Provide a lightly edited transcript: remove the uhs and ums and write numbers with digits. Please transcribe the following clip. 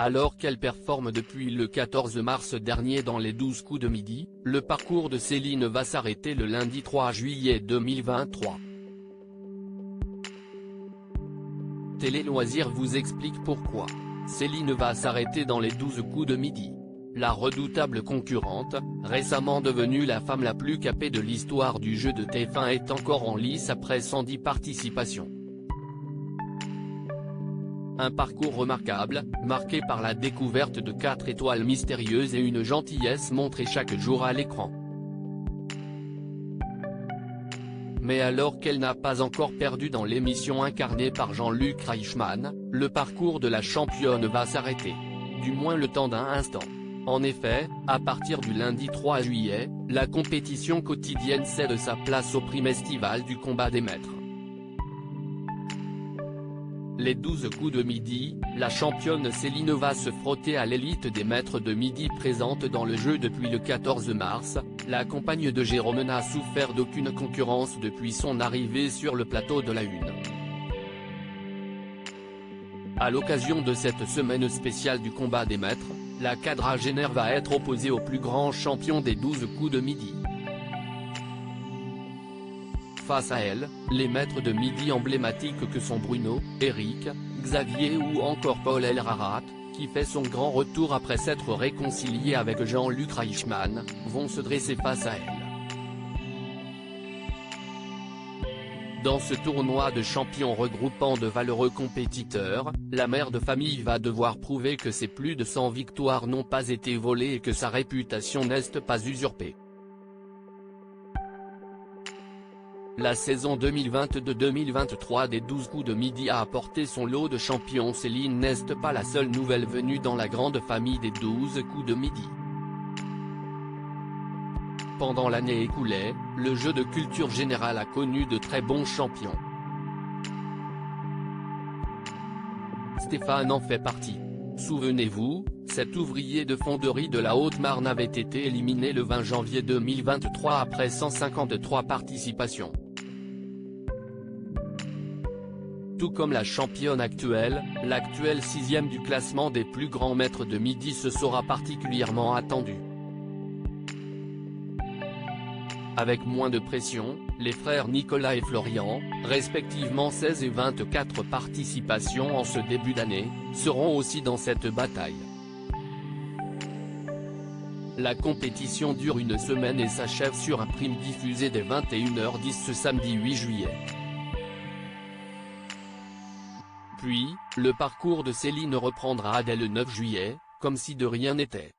Alors qu'elle performe depuis le 14 mars dernier dans les 12 coups de midi, le parcours de Céline va s'arrêter le lundi 3 juillet 2023. Télé Loisirs vous explique pourquoi. Céline va s'arrêter dans les 12 coups de midi. La redoutable concurrente, récemment devenue la femme la plus capée de l'histoire du jeu de TF1 est encore en lice après 110 participations. Un parcours remarquable, marqué par la découverte de 4 étoiles mystérieuses et une gentillesse montrée chaque jour à l'écran. Mais alors qu'elle n'a pas encore perdu dans l'émission incarnée par Jean-Luc Reichmann, le parcours de la championne va s'arrêter. Du moins le temps d'un instant. En effet, à partir du lundi 3 juillet, la compétition quotidienne cède sa place au prime estival du combat des maîtres. Les 12 coups de midi, la championne Céline va se frotter à l'élite des maîtres de midi présente dans le jeu depuis le 14 mars, la compagne de Jérôme n'a souffert d'aucune concurrence depuis son arrivée sur le plateau de la Une. À l'occasion de cette semaine spéciale du combat des maîtres, la quadragénaire va être opposée au plus grand champion des 12 coups de midi. Face à elle, les maîtres de midi emblématiques que sont Bruno, Eric, Xavier ou encore Paul Elrarat, qui fait son grand retour après s'être réconcilié avec Jean-Luc Reichmann, vont se dresser face à elle. Dans ce tournoi de champions regroupant de valeureux compétiteurs, la mère de famille va devoir prouver que ses plus de 100 victoires n'ont pas été volées et que sa réputation n'est pas usurpée. La saison 2022-2023 des 12 coups de midi a apporté son lot de champions. Céline n'est pas la seule nouvelle venue dans la grande famille des 12 coups de midi. Pendant l'année écoulée, le jeu de culture générale a connu de très bons champions. Stéphane en fait partie. Souvenez-vous, cet ouvrier de fonderie de la Haute-Marne avait été éliminé le 20 janvier 2023 après 153 participations. Tout comme la championne actuelle, l'actuelle 6e du classement des plus grands maîtres de midi se sera particulièrement attendue. Avec moins de pression, les frères Nicolas et Florian, respectivement 16 et 24 participations en ce début d'année, seront aussi dans cette bataille. La compétition dure une semaine et s'achève sur un prime diffusé dès 21h10 ce samedi 8 juillet. Puis, le parcours de Céline reprendra dès le 9 juillet, comme si de rien n'était.